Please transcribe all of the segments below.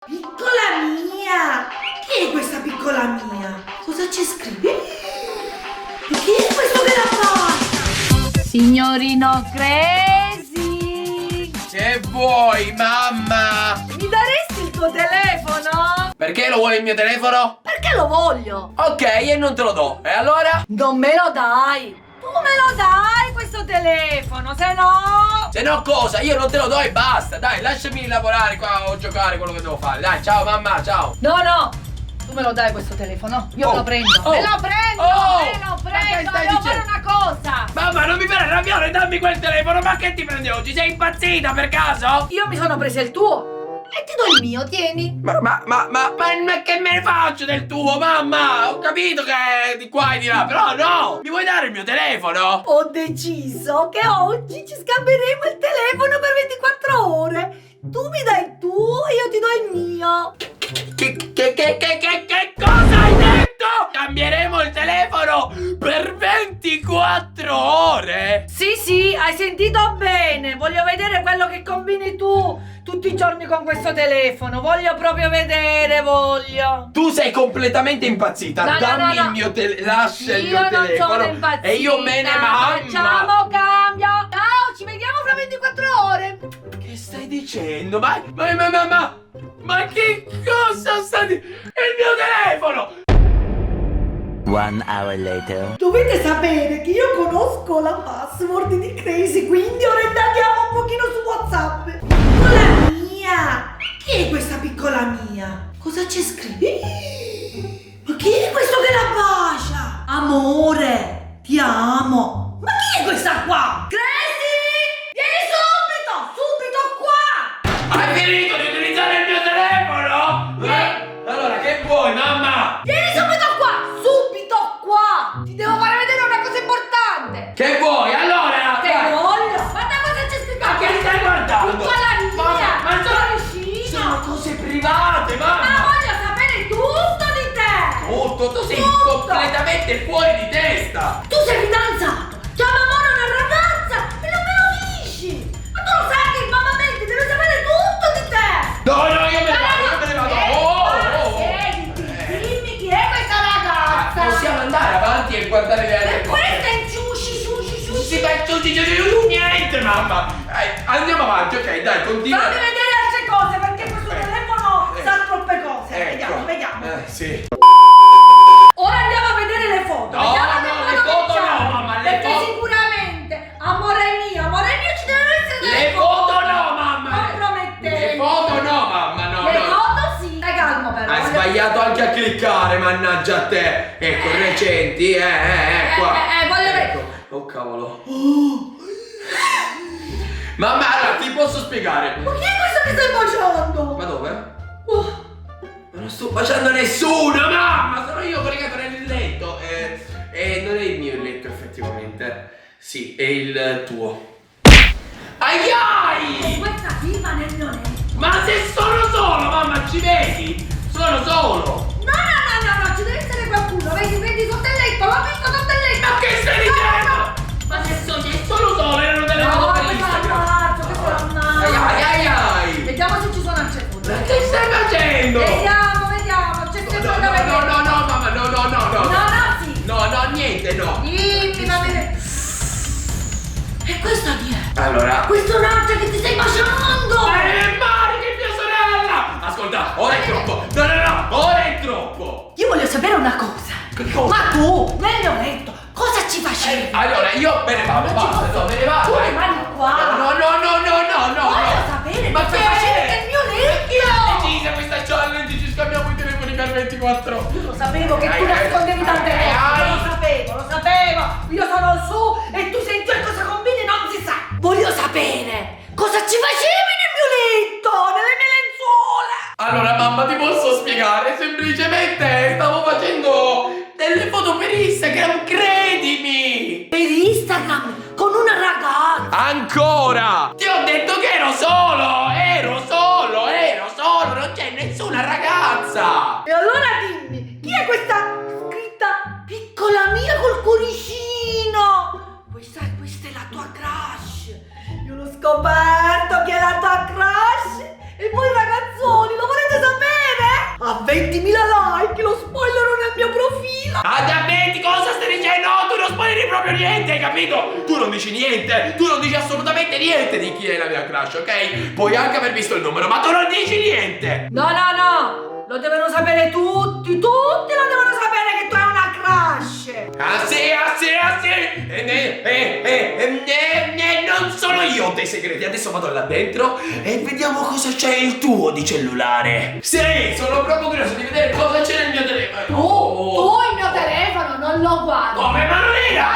Piccola mia! Chi è questa piccola mia? Cosa c'è scritto? E chi è questo che la fa? Signorino Crazy! Che vuoi, mamma? Mi daresti il tuo telefono? Perché lo vuoi il mio telefono? Perché lo voglio! Ok, e non te lo do. E allora? Non me lo dai! Tu me lo dai questo telefono, se no... Se no cosa? Io non te lo do e basta. Dai, lasciami lavorare qua o giocare quello che devo fare. Dai, ciao mamma, ciao. No, no! Tu me lo dai questo telefono? Io me lo prendo! Oh. Me lo prendo! Oh. Me lo Ma che prendo! stai Devo dicendo? fare una cosa! Mamma, non mi fare arrabbiare, dammi quel telefono. Ma che ti prendi oggi? Sei impazzita per caso? Io mi sono presa il tuo! E ti do il mio, tieni! Ma che me ne faccio del tuo, mamma? Ho capito che è di qua e di là, però no! Mi vuoi dare il mio telefono? Ho deciso che oggi ci scambieremo il telefono per 24 ore! Tu mi dai il tuo e io ti do il mio! Che cosa hai detto? Cambieremo il telefono per 24 ore? Sì, sì, hai sentito bene! Voglio vedere quello che combini tu tutti i giorni con questo telefono! Voglio proprio vedere, voglio! Tu sei completamente impazzita. No, no, Dammi no, no. il mio telefono. Lascia il Io mio non telefono. sono impazzita! E io me ne mamma. Facciamo cambio! Ciao, ci vediamo fra 24 ore! Che stai dicendo? Ma che cosa sta dicendo? È il mio telefono! 1 hour later. Dovete sapere che io conosco la password di Crazy, quindi ora indaghiamo un pochino su WhatsApp. Piccola mia! Chi è questa piccola mia? Cosa c'è scritto? Ma chi è questo che la bacia? Amore, ti amo. Ma chi è questa qua? Crazy! Vieni subito qua! Hai finito di utilizzare il mio telefono? Allora, che vuoi, mamma? Vieni subito qua! Ti devo fare vedere una cosa importante! Che vuoi? Allora? Che dai. voglio! Guarda cosa c'è scritto! Ma che stai guardando? Piccola mia! Ma Sono vicino! sono cose private, Ma mamma! voglio sapere tutto di te! Tutto, tu sei Tutto. completamente fuori di testa! Tu sei fidanzato! Chiama amore una ragazza e non me lo dici! Ma tu lo sai che il mamma mente deve sapere tutto di te! No, io me ne vado! Siediti, dimmi chi è questa ragazza! Possiamo andare avanti e guardare le altre E cose? questa è sushi! Si fa tutti niente, mamma! Andiamo avanti, ok, dai, continua! Fammi vedere altre cose perché questo telefono sa troppe cose! Ecco. Vediamo! Sì. Ora andiamo a vedere le foto! No, Vediamo no, che le foto facciamo. no, mamma, le Perché foto- sicuramente, amore mio, ci devono essere delle Le foto no, mamma! compromettenti! Le foto no, mamma, no, Le no! foto sì! Stai calmo però! Hai sbagliato anche a cliccare, mannaggia a te! Ecco, recenti, qua! voglio vedere. Ecco. Oh cavolo! Mamma, allora, ti posso spiegare? Ma chi è questo che stai baciando? Ma dove? Oh, Ma non sto baciando nessuno, mamma! Sono io collegato nel letto. E non è il mio letto, effettivamente. Sì, è il tuo. Ai ai! Questa tipa nel mio letto! Ma se sono solo, mamma, ci vedi? Sono solo! No, ci deve essere qualcuno! Vedi sotto il letto! L'ho visto sotto il letto! Ma che stai dicendo? Ma se sono solo, erano delle foto per Instagram! Ai! Vediamo se ci sono altre foto! Ma che stai facendo? Vediamo! C'è sempre da vedere! No, mamma, no! No, sì! No, niente, no! Dimmi, va bene! E questa chi è? Allora... Questo è un'altra che ti stai baciando! Mari, che mia sorella! Ascolta, ora è troppo! No, ora è troppo! io voglio sapere una cosa. Che cosa? Ma tu, nel mio letto, cosa ci facevi? Allora, io me ne vado, basta, no, me ne vado! Tu rimani qua. No! Voglio sapere Ma cosa che? facevi nel mio Chi ha letto. deciso questa challenge? Ci scambiamo i telefoni per 24 ore! Io lo sapevo che tu Ai, nascondevi tante ai, cose. ai. Lo sapevo. Io sono su e tu sei giù e cosa combini non si sa. Voglio sapere cosa ci facevi nel mio letto, nelle mie lenzuola. Allora, mamma, ti posso spiegare? Semplicemente stavo facendo delle foto per Instagram, credimi! Per Instagram con una ragazza. Ancora! Ti ho detto che ero solo, non c'è nessuna ragazza! E allora dimmi, chi è questa scritta piccola mia col cuoricino? Questa è la tua crush. Io l'ho scoperto che è la tua crush. E voi ragazzoni, lo volete sapere? 20.000 like, lo spoilerò nel mio profilo. Adammetti, cosa stai dicendo? No, tu non spoileri proprio niente, hai capito? Tu non dici niente, tu non dici assolutamente niente di chi è la mia crush, ok? Puoi anche aver visto il numero, ma tu non dici niente. No, no, no, lo devono sapere tutti lo devono sapere che tu hai una crush. Ah sì, ah sì, ah sì. Non sono io ho dei segreti. Adesso vado là dentro e vediamo cosa c'è il tuo di cellulare. Sì, sono proprio curioso di vedere cosa c'è nel mio telefono. Tu il mio telefono non lo guardi. Come? Ma non era?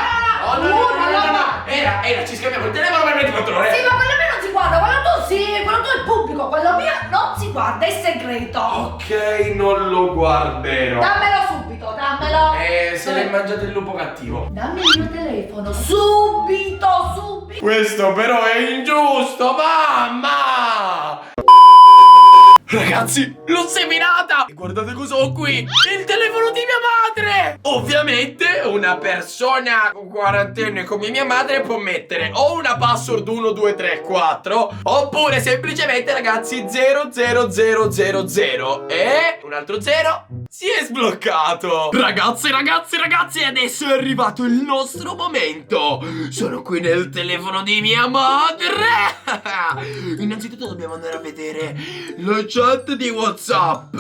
No, no, no. Era, ci scambiamo il telefono per 24 ore. Sì, ma quello mio non si guarda, quello tu sì, quello tu è pubblico, quello mio non si guarda, è segreto. Ok, non lo guarderò. Dammelo subito, dammelo. Se l'hai mangiato il lupo cattivo. Dammi il mio telefono, subito. Questo però è ingiusto, mamma! Ragazzi, l'ho seminata! E guardate cosa ho qui! Il telefono di mia madre! Ovviamente una persona quarantenne come mia madre può mettere o una password 1, 2, 3, 4 oppure semplicemente ragazzi 00000 e un altro 0 si è sbloccato! Ragazzi, adesso è arrivato il nostro momento! Sono qui nel telefono di mia madre! Innanzitutto dobbiamo andare a vedere la chat di WhatsApp.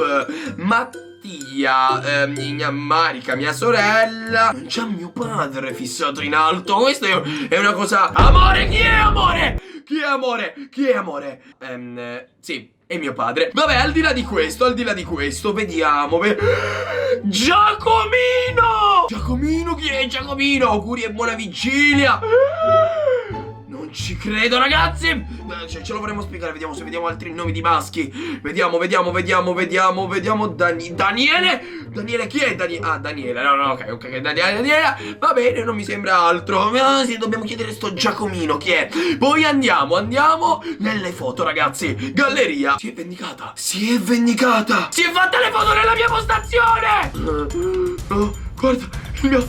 Mattia, mia Marica, mia sorella. Non c'è mio padre fissato in alto. Questa è una cosa. Amore, chi è amore? Chi è amore? Chi è amore? Sì. È mio padre. Vabbè, al di là di questo, vediamo. Giacomino! Giacomino, chi è Giacomino? Auguri e buona vigilia. Non ci credo, ragazzi. Ce lo vorremmo spiegare. Vediamo se vediamo altri nomi di maschi. Vediamo. Daniele, chi è Daniele? Ah, Daniele. No, ok. Daniela. Va bene, non mi sembra altro. Sì, dobbiamo chiedere sto Giacomino chi è. Poi andiamo nelle foto, ragazzi. Galleria. Si è vendicata. Si è fatta le foto nella mia postazione. Guarda, il mio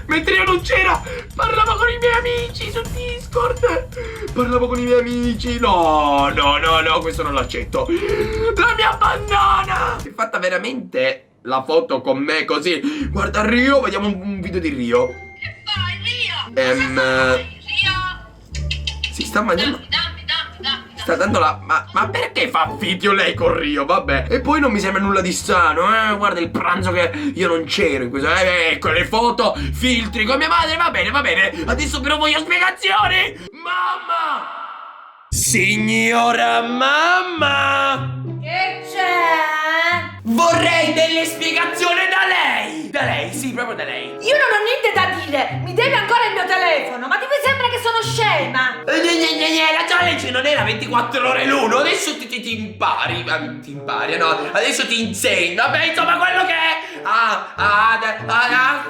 mentre io non c'era, parlavo con i miei amici su Discord. No, questo non l'accetto. La mia bandana. Si è fatta veramente la foto con me così. Guarda Rio, vediamo un video di Rio. Che fai, Rio? Si sta mangiando. Sta dando la. Ma perché fa video lei con Rio? Vabbè. E poi non mi sembra nulla di strano. Guarda il pranzo che io non c'ero in questo. Ecco le foto, filtri con mia madre. Va bene. Adesso però voglio spiegazioni. Mamma! Signora mamma! Che c'è? Vorrei delle spiegazioni da lei! Da lei, sì, proprio da lei. Io non ho niente da dire, mi devi ancora il mio telefono, ma ti sembra che sono scema? La challenge non era 24 ore l'uno, adesso ti impari, no, adesso ti insegno, vabbè, insomma, quello che è a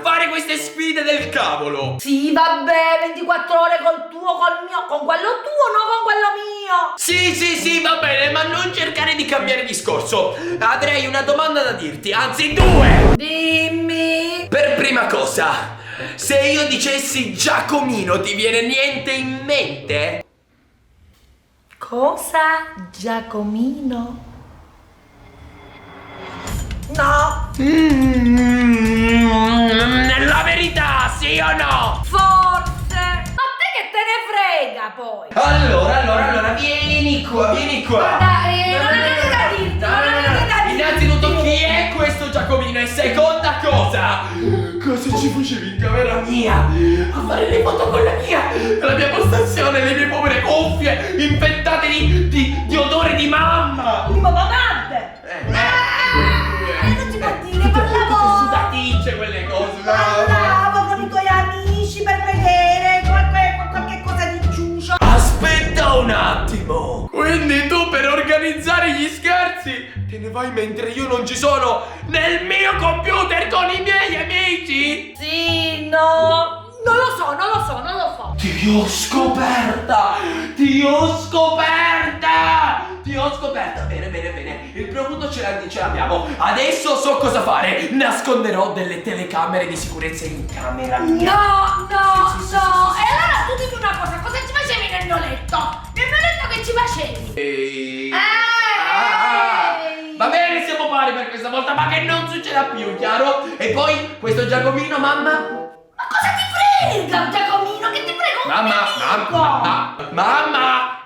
fare queste sfide del cavolo. Sì, vabbè, 24 ore col tuo, col mio, con quello tuo, no con quello mio. Sì, va bene, ma non cercare di cambiare discorso. Avrei una domanda da dirti, anzi due. Dimmi. Per prima cosa, se io dicessi Giacomino, ti viene niente in mente? Cosa? Giacomino? No. La verità, sì o no? Forse. Ma te che te ne frega poi? Allora, vieni qua. Guarda, non ho niente da dirti, non ho niente da dirti. Innanzitutto, chi è questo Giacomino? E seconda cosa, cosa ci facevi in camera mia? A fare le foto con la mia postazione, le mie povere cuffie infettate di odore di mamma. Di mamamante. Non si può dire, parlavo. Sudaticce quelle cose. Parlavo con i tuoi amici per vedere qualche cosa di ciuccio. Aspetta un attimo. Quindi tu per organizzare gli scherzi te ne vai mentre io non ci sono nel mio computer con i miei amici? Sì, no. Non lo so. Ti ho scoperta. Bene. Il prodotto ce l'abbiamo. Adesso so cosa fare. Nasconderò delle telecamere di sicurezza in camera mia. No. Sì. E allora tu dimmi una cosa ci facevi nel mio letto? Nel mio letto che ci facevi? Va bene, siamo pari. fuori per questa volta, ma che non succeda più, chiaro? E poi questo Giacomino, mamma? Ma cosa ti frega, Giacomino? Che ti frega un mio amico?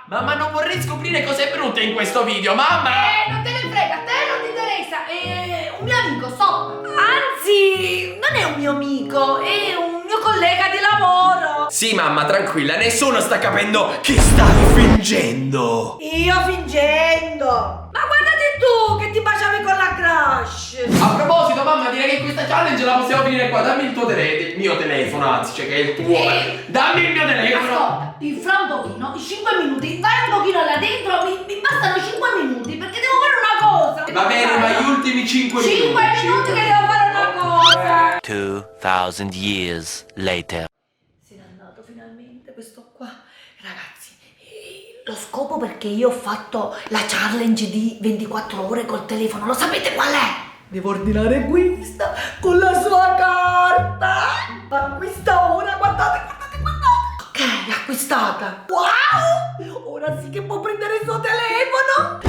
Mamma, non vorrei scoprire cose brutte in questo video, mamma! Non te ne frega, a te non ti interessa. È un mio amico, stop. Anzi, non è un mio amico, è un mio collega di lavoro. Sì, mamma, tranquilla, nessuno sta capendo che stai fingendo! Io fingendo. Ma guardati tu che ti baciavi con la crush. A proposito, mamma, direi che questa challenge la possiamo finire qua. Dammi il tuo mio telefono, anzi, cioè che è il tuo. Dammi il mio telefono. Ascolta, fra un pochino, 5 minuti, vai un pochino là dentro, mi bastano 5 minuti perché devo fare una cosa. Va bene, ma gli ultimi 5 minuti. 5 minuti che devo fare una cosa. 2,000 years later. Se n'è andato finalmente questo qua. Ragazzi, lo scopo perché io ho fatto la challenge di 24 ore col telefono, lo sapete qual è? Devo ordinare questa con la sua carta. Acquista ora, guardate. Ok, acquistata. Wow! Ora sì che può prendere il suo telefono.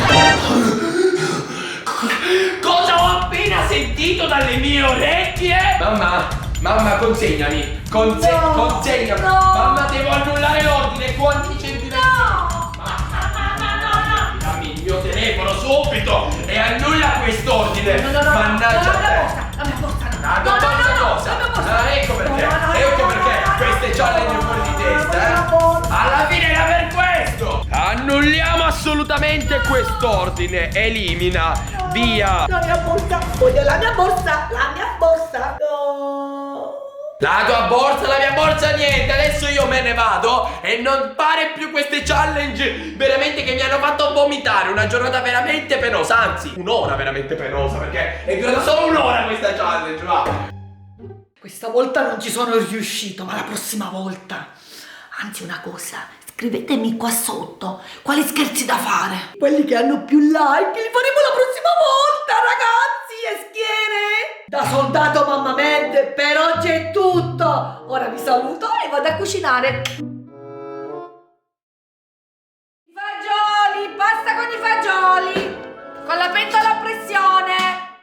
Cosa ho appena sentito dalle mie orecchie? Mamma, consegnami. Consegnami. no. Mamma, devo annullare l'ordine. Quanti centimetri? Dammi il mio telefono subito e annulla quest'ordine. Mannaggia te. La mia borsa, Ecco perché queste challenge fuori di testa, Alla fine era per questo. Annulliamo assolutamente quest'ordine. Elimina. Via. La mia borsa, voglio la mia borsa. No. La tua borsa, la mia borsa, niente. Adesso io me ne vado e non fare più queste challenge veramente che mi hanno fatto vomitare. Una giornata veramente penosa, anzi un'ora veramente penosa, perché è durata solo un'ora questa challenge, va. Questa volta non ci sono riuscito, ma la prossima volta. Anzi, una cosa, scrivetemi qua sotto quali scherzi da fare. Quelli che hanno più like li faremo la prossima volta, ragazzi, e schiere. Da soldato mamma mente, per oggi è tutto. Ora vi saluto e vado a cucinare.